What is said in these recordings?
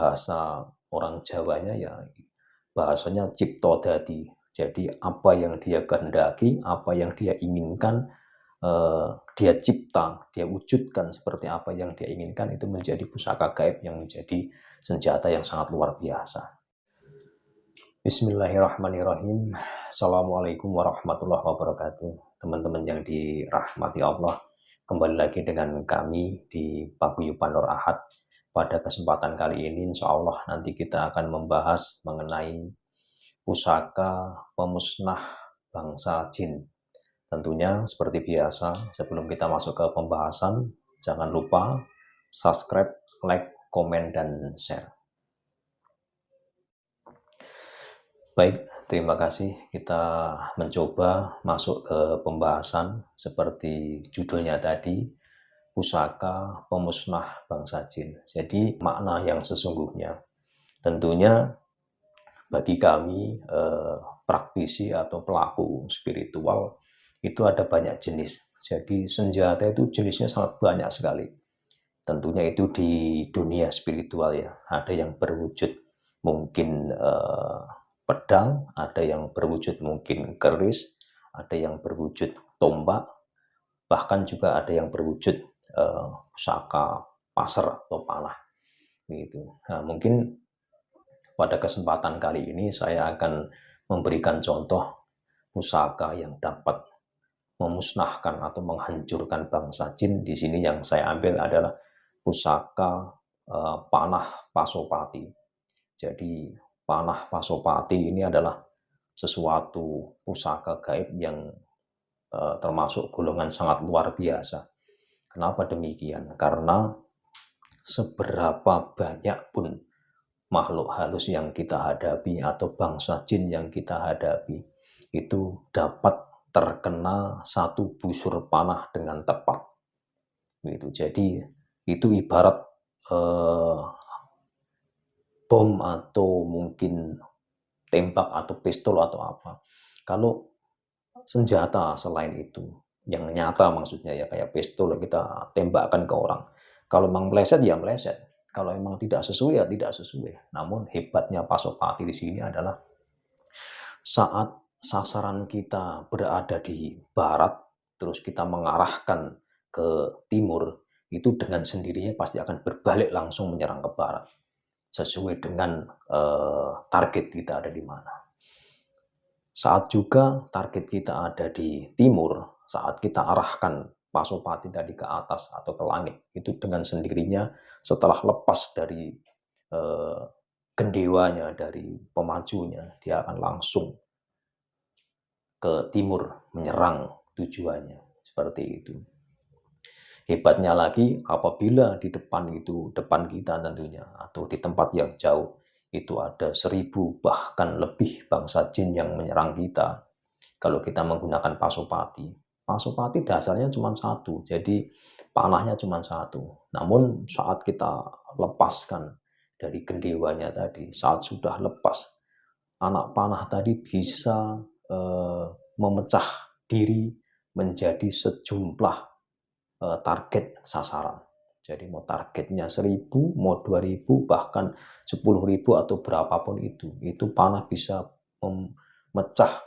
bahasa orang Jawanya ya bahasanya cipta dadi. Jadi apa yang dia kehendaki, apa yang dia inginkan, dia cipta, dia wujudkan seperti apa yang dia inginkan, itu menjadi pusaka gaib yang menjadi senjata yang sangat luar biasa. Bismillahirrahmanirrahim. Assalamualaikum warahmatullahi wabarakatuh. Teman-teman yang dirahmati Allah, kembali lagi dengan kami di Paguyuban Nur Ahad. Pada kesempatan kali ini insya Allah nanti kita akan membahas mengenai pusaka pemusnah bangsa jin. Tentunya seperti biasa, sebelum kita masuk ke pembahasan, jangan lupa subscribe, like, komen, dan share. Baik, terima kasih. Kita mencoba masuk ke pembahasan seperti judulnya tadi, pusaka pemusnah bangsa jin. Jadi makna yang sesungguhnya. Tentunya bagi kami praktisi atau pelaku spiritual itu ada banyak jenis. Jadi senjata itu jenisnya sangat banyak sekali. Tentunya itu di dunia spiritual ya. Ada yang berwujud mungkin pedang, ada yang berwujud mungkin keris, ada yang berwujud tombak, bahkan juga ada yang berwujud pusaka pasar atau panah. Gitu. Nah, mungkin pada kesempatan kali ini saya akan memberikan contoh pusaka yang dapat memusnahkan atau menghancurkan bangsa jin. Di sini yang saya ambil adalah pusaka panah Pasopati. Jadi panah Pasopati ini adalah sesuatu pusaka gaib yang termasuk golongan sangat luar biasa. Kenapa demikian? Karena seberapa banyak pun makhluk halus yang kita hadapi atau bangsa jin yang kita hadapi itu dapat terkena satu busur panah dengan tepat. Gitu. Jadi itu ibarat bom atau mungkin tembak atau pistol atau apa. Kalau senjata selain itu yang nyata maksudnya ya kayak pistol kita tembakkan ke orang. Kalau memang meleset ya meleset. Kalau memang tidak sesuai ya tidak sesuai. Namun hebatnya Pasopati di sini adalah saat sasaran kita berada di barat terus kita mengarahkan ke timur, itu dengan sendirinya pasti akan berbalik langsung menyerang ke barat sesuai dengan target kita ada di mana. Saat juga target kita ada di timur, saat kita arahkan Pasopati tadi ke atas atau ke langit, itu dengan sendirinya setelah lepas dari gendewanya, dari pemajunya, dia akan langsung ke timur menyerang tujuannya. Seperti itu. Hebatnya lagi apabila di depan kita tentunya, atau di tempat yang jauh, itu ada 1000 bahkan lebih bangsa jin yang menyerang kita. Kalau kita menggunakan Pasopati dasarnya cuma satu, jadi panahnya cuma satu. Namun saat kita lepaskan dari gendewanya tadi, saat sudah lepas, anak panah tadi bisa memecah diri menjadi sejumlah target sasaran. Jadi mau targetnya 1000, mau 2000, bahkan 10.000 atau berapapun itu panah bisa memecah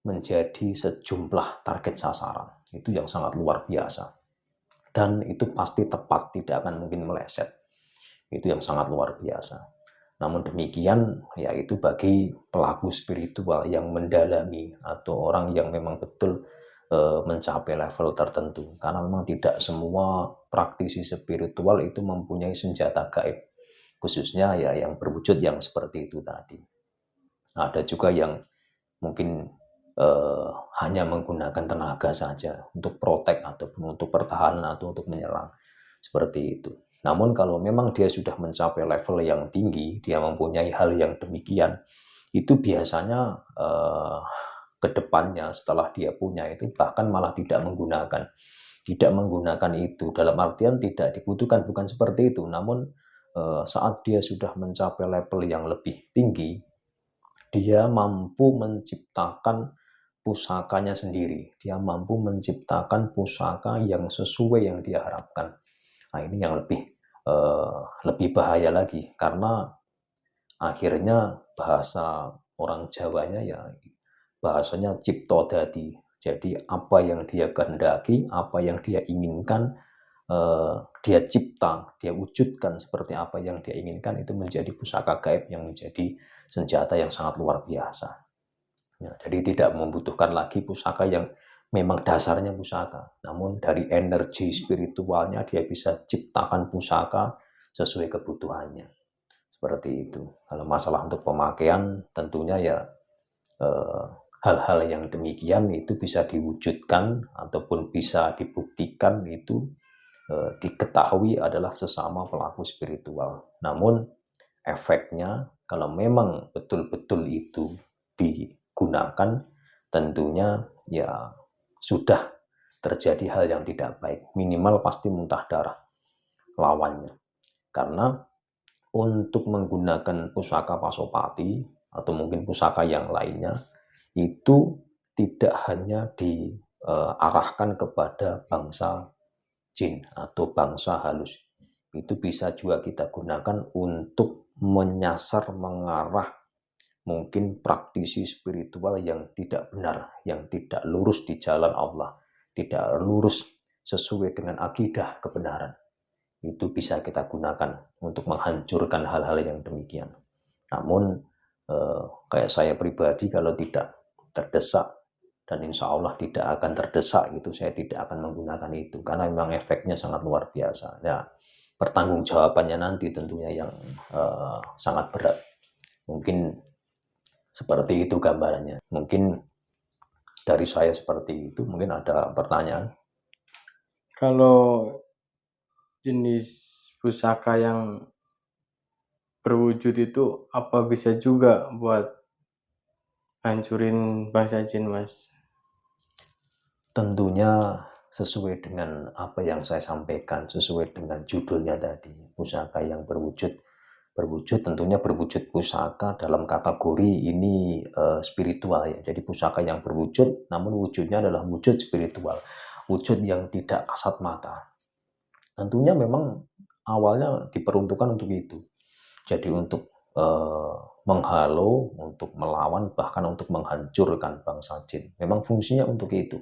menjadi sejumlah target sasaran. Itu yang sangat luar biasa. Dan itu pasti tepat, tidak akan mungkin meleset. Itu yang sangat luar biasa. Namun demikian, yaitu bagi pelaku spiritual yang mendalami atau orang yang memang betul mencapai level tertentu. Karena memang tidak semua praktisi spiritual itu mempunyai senjata gaib. Khususnya ya yang berwujud yang seperti itu tadi. Ada juga yang mungkin hanya menggunakan tenaga saja untuk protek ataupun untuk pertahanan atau untuk menyerang seperti itu. Namun kalau memang dia sudah mencapai level yang tinggi, dia mempunyai hal yang demikian, itu biasanya ke depannya setelah dia punya itu bahkan malah tidak menggunakan itu, dalam artian tidak dibutuhkan, bukan seperti itu. Namun saat dia sudah mencapai level yang lebih tinggi, dia mampu menciptakan pusakanya sendiri. Dia mampu menciptakan pusaka yang sesuai yang dia harapkan. Nah, ini yang lebih lebih bahaya lagi, karena akhirnya bahasa orang Jawanya ya bahasanya cipto dadi. Jadi apa yang dia kehendaki, apa yang dia inginkan, dia cipta, dia wujudkan seperti apa yang dia inginkan, itu menjadi pusaka gaib yang menjadi senjata yang sangat luar biasa. Ya, jadi tidak membutuhkan lagi pusaka yang memang dasarnya pusaka, namun dari energi spiritualnya dia bisa ciptakan pusaka sesuai kebutuhannya. Seperti itu. Kalau masalah untuk pemakaian, tentunya ya hal-hal yang demikian itu bisa diwujudkan ataupun bisa dibuktikan itu diketahui adalah sesama pelaku spiritual. Namun efeknya kalau memang betul-betul itu digunakan, tentunya ya sudah terjadi hal yang tidak baik. Minimal pasti muntah darah lawannya. Karena untuk menggunakan pusaka Pasopati atau mungkin pusaka yang lainnya itu tidak hanya diarahkan kepada bangsa jin atau bangsa halus. Itu bisa juga kita gunakan untuk menyasar, mengarah mungkin praktisi spiritual yang tidak benar, yang tidak lurus di jalan Allah, tidak lurus sesuai dengan akidah kebenaran. Itu bisa kita gunakan untuk menghancurkan hal-hal yang demikian. Namun kayak saya pribadi kalau tidak terdesak, dan insya Allah tidak akan terdesak gitu, saya tidak akan menggunakan itu karena memang efeknya sangat luar biasa. Ya, pertanggungjawabannya nanti tentunya yang sangat berat. Mungkin seperti itu gambarannya. Mungkin dari saya seperti itu. Mungkin ada pertanyaan. Kalau jenis pusaka yang berwujud itu apa bisa juga buat hancurin bangsa jin, Mas? Tentunya sesuai dengan apa yang saya sampaikan, sesuai dengan judulnya tadi, pusaka yang berwujud tentunya berwujud pusaka dalam kategori ini spiritual ya. Jadi pusaka yang berwujud, namun wujudnya adalah wujud spiritual, wujud yang tidak kasat mata. Tentunya memang awalnya diperuntukkan untuk itu. Jadi untuk menghalau, untuk melawan, bahkan untuk menghancurkan bangsa jin. Memang fungsinya untuk itu.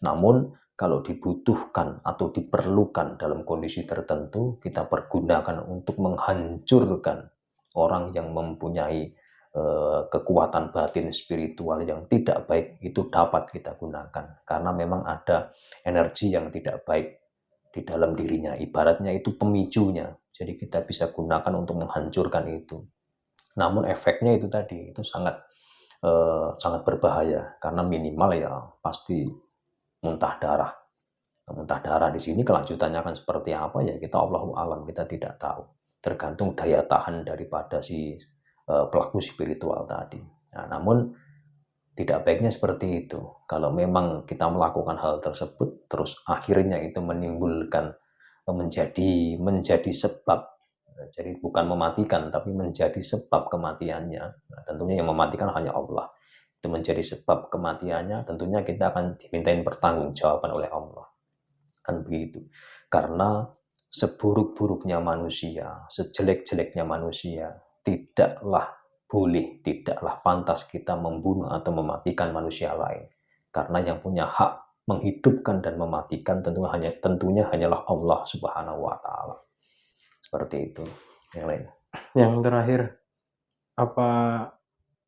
Namun kalau dibutuhkan atau diperlukan dalam kondisi tertentu, kita pergunakan untuk menghancurkan orang yang mempunyai kekuatan batin spiritual yang tidak baik, itu dapat kita gunakan. Karena memang ada energi yang tidak baik di dalam dirinya. Ibaratnya itu pemicunya. Jadi kita bisa gunakan untuk menghancurkan itu. Namun efeknya itu tadi, itu sangat berbahaya. Karena minimal ya pasti muntah darah. Muntah darah di sini kelanjutannya akan seperti apa ya kita Allahu alam, kita tidak tahu. Tergantung daya tahan daripada si pelaku spiritual tadi. Nah, namun tidak baiknya seperti itu. Kalau memang kita melakukan hal tersebut terus akhirnya itu menimbulkan menjadi sebab, jadi bukan mematikan tapi menjadi sebab kematiannya. Nah, tentunya yang mematikan hanya Allah. Itu menjadi sebab kematiannya, tentunya kita akan dimintain pertanggungjawaban oleh Allah. Kan begitu. Karena seburuk-buruknya manusia, sejelek-jeleknya manusia, tidaklah pantas kita membunuh atau mematikan manusia lain. Karena yang punya hak menghidupkan dan mematikan tentunya hanyalah Allah Subhanahu wa taala. Seperti itu. Yang lain. Yang terakhir, apa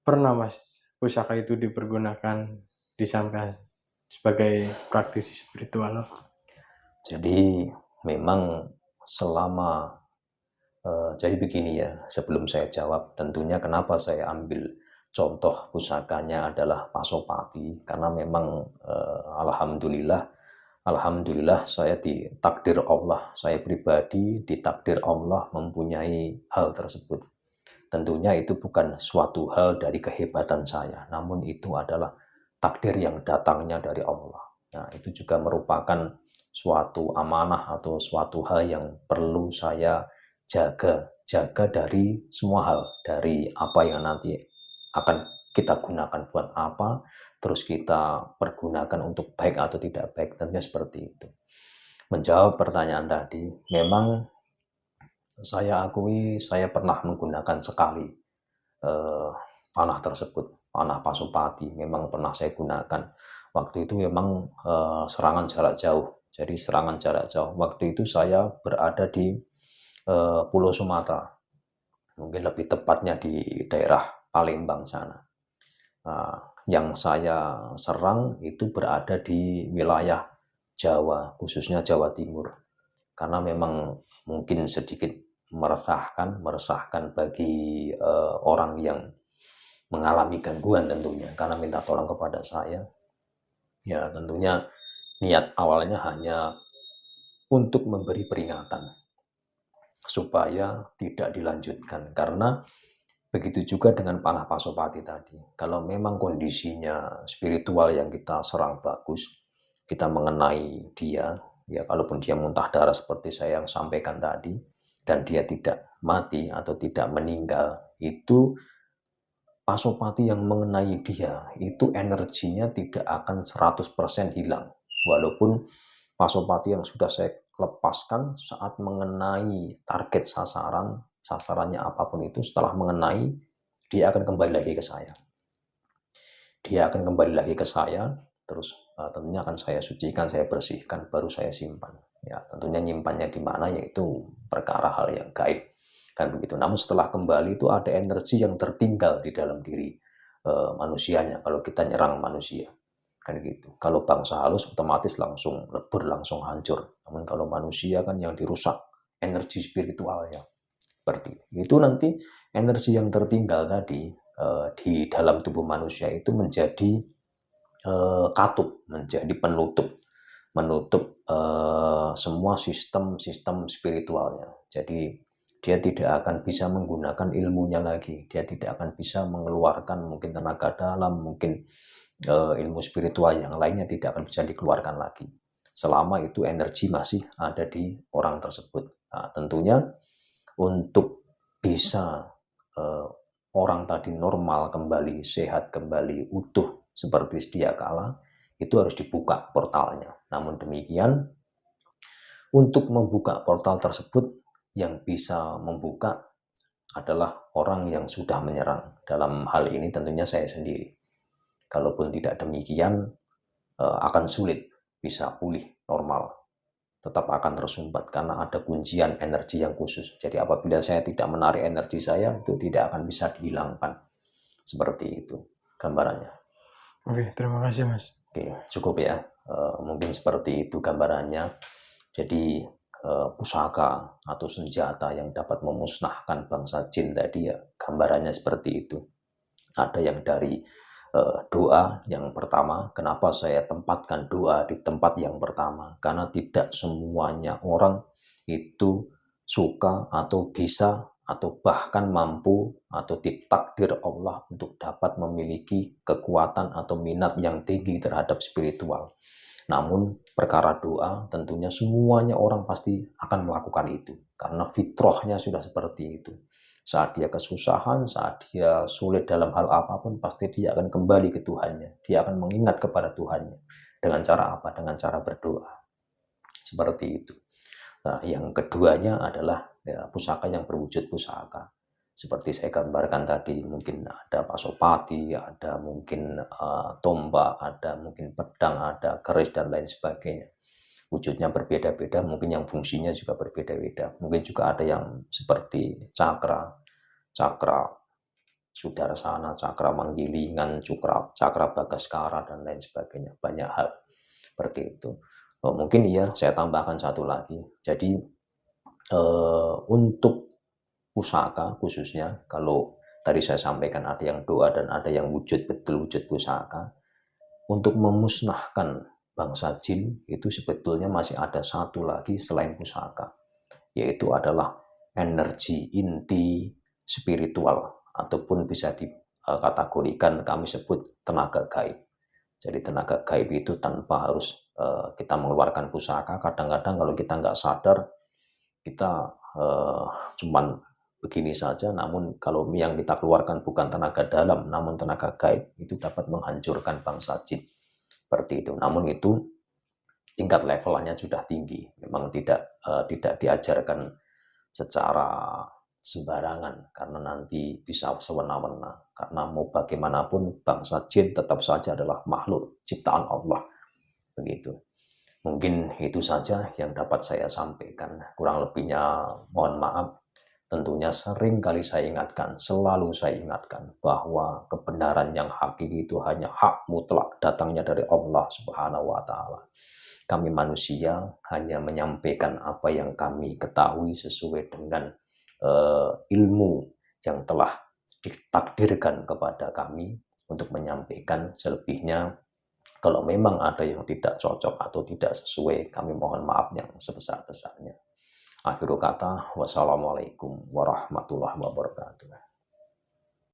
pernah, Mas, pusaka itu dipergunakan disangka sebagai praktisi spiritual? Jadi memang selama jadi begini ya, sebelum saya jawab, tentunya kenapa saya ambil contoh pusakanya adalah Pasopati, karena memang alhamdulillah saya ditakdir Allah, saya pribadi ditakdir Allah mempunyai hal tersebut. Tentunya itu bukan suatu hal dari kehebatan saya, namun itu adalah takdir yang datangnya dari Allah. Nah, itu juga merupakan suatu amanah atau suatu hal yang perlu saya jaga dari semua hal, dari apa yang nanti akan kita gunakan buat apa, terus kita pergunakan untuk baik atau tidak baik, tentunya seperti itu. Menjawab pertanyaan tadi, memang saya akui saya pernah menggunakan sekali panah tersebut, panah Pasopati memang pernah saya gunakan. Waktu itu memang serangan jarak jauh. Jadi serangan jarak jauh. Waktu itu saya berada di Pulau Sumatera, mungkin lebih tepatnya di daerah Palembang sana. Yang saya serang itu berada di wilayah Jawa, khususnya Jawa Timur, karena memang mungkin sedikit meresahkan bagi orang yang mengalami gangguan tentunya, karena minta tolong kepada saya. Ya tentunya niat awalnya hanya untuk memberi peringatan supaya tidak dilanjutkan, karena begitu juga dengan panah Pasopati tadi. Kalau memang kondisinya spiritual yang kita serang bagus, kita mengenai dia, ya kalaupun dia muntah darah seperti saya yang sampaikan tadi, dan dia tidak mati atau tidak meninggal, itu Pasopati yang mengenai dia, itu energinya tidak akan 100% hilang. Walaupun Pasopati yang sudah saya lepaskan saat mengenai target sasarannya apapun itu, setelah mengenai, dia akan kembali lagi ke saya. Dia akan kembali lagi ke saya, terus tentunya akan saya sucikan, saya bersihkan, baru saya simpan. Ya, tentunya nyimpannya di mana, yaitu perkara hal yang gaib. Kan begitu. Namun setelah kembali itu ada energi yang tertinggal di dalam diri manusianya kalau kita nyerang manusia. Kan gitu. Kalau bangsa halus otomatis langsung lebur, langsung hancur. Namun kalau manusia kan yang dirusak energi spiritualnya. Seperti itu nanti energi yang tertinggal tadi di dalam tubuh manusia itu menjadi katup, menjadi menutup semua sistem spiritualnya. Jadi dia tidak akan bisa menggunakan ilmunya lagi. Dia tidak akan bisa mengeluarkan mungkin tenaga dalam, mungkin ilmu spiritual yang lainnya tidak akan bisa dikeluarkan lagi. Selama itu energi masih ada di orang tersebut. Nah, tentunya untuk bisa orang tadi normal kembali, sehat kembali, utuh seperti sedia kala, itu harus dibuka portalnya. Namun demikian, untuk membuka portal tersebut, yang bisa membuka adalah orang yang sudah menyerang. Dalam hal ini tentunya saya sendiri. Kalaupun tidak demikian, akan sulit bisa pulih normal. Tetap akan tersumbat karena ada kuncian energi yang khusus. Jadi apabila saya tidak menarik energi saya, itu tidak akan bisa dihilangkan. Seperti itu gambarannya. Oke, terima kasih Mas. Oke, cukup ya. Mungkin seperti itu gambarannya. Jadi pusaka atau senjata yang dapat memusnahkan bangsa jin tadi ya gambarannya seperti itu. Ada yang dari doa yang pertama. Kenapa saya tempatkan doa di tempat yang pertama? Karena tidak semuanya orang itu suka atau bisa atau bahkan mampu atau ditakdir Allah untuk dapat memiliki kekuatan atau minat yang tinggi terhadap spiritual. Namun perkara doa tentunya semuanya orang pasti akan melakukan itu karena fitrahnya sudah seperti itu. Saat dia kesusahan, saat dia sulit dalam hal apapun, pasti dia akan kembali ke Tuhannya. Dia akan mengingat kepada Tuhannya. Dengan cara apa? Dengan cara berdoa. Seperti itu. Nah, yang keduanya adalah ya, pusaka yang berwujud pusaka. Seperti saya gambarkan tadi, mungkin ada pasopati, ada mungkin tombak, ada mungkin pedang, ada keris, dan lain sebagainya. Wujudnya berbeda-beda, mungkin yang fungsinya juga berbeda-beda. Mungkin juga ada yang seperti cakra sudarsana, cakra manggilingan, cakra bagaskara, dan lain sebagainya. Banyak hal seperti itu. Mungkin iya, saya tambahkan satu lagi. Jadi untuk pusaka khususnya, kalau tadi saya sampaikan ada yang doa dan ada yang wujud, betul wujud pusaka. Untuk memusnahkan bangsa jin itu sebetulnya masih ada satu lagi selain pusaka, yaitu adalah energi inti spiritual ataupun bisa dikategorikan kami sebut tenaga gaib. Jadi tenaga gaib itu tanpa harus kita mengeluarkan pusaka. Kadang-kadang kalau kita nggak sadar, kita cuman begini saja, namun kalau yang kita keluarkan bukan tenaga dalam, namun tenaga gaib, itu dapat menghancurkan bangsa jin. Seperti itu. Namun itu tingkat levelnya sudah tinggi. Memang tidak diajarkan secara sembarangan, karena nanti bisa sewena-wena. Karena mau bagaimanapun bangsa jin tetap saja adalah makhluk ciptaan Allah. Begitu. Mungkin itu saja yang dapat saya sampaikan. Kurang lebihnya mohon maaf. Tentunya sering kali saya ingatkan, selalu saya ingatkan bahwa kebenaran yang hakiki itu hanya hak mutlak datangnya dari Allah Subhanahu wa Ta'ala. Kami manusia hanya menyampaikan apa yang kami ketahui sesuai dengan ilmu yang telah ditakdirkan kepada kami untuk menyampaikan. Selebihnya, kalau memang ada yang tidak cocok atau tidak sesuai, kami mohon maaf yang sebesar-besarnya. Akhirul kata, wassalamualaikum warahmatullahi wabarakatuh.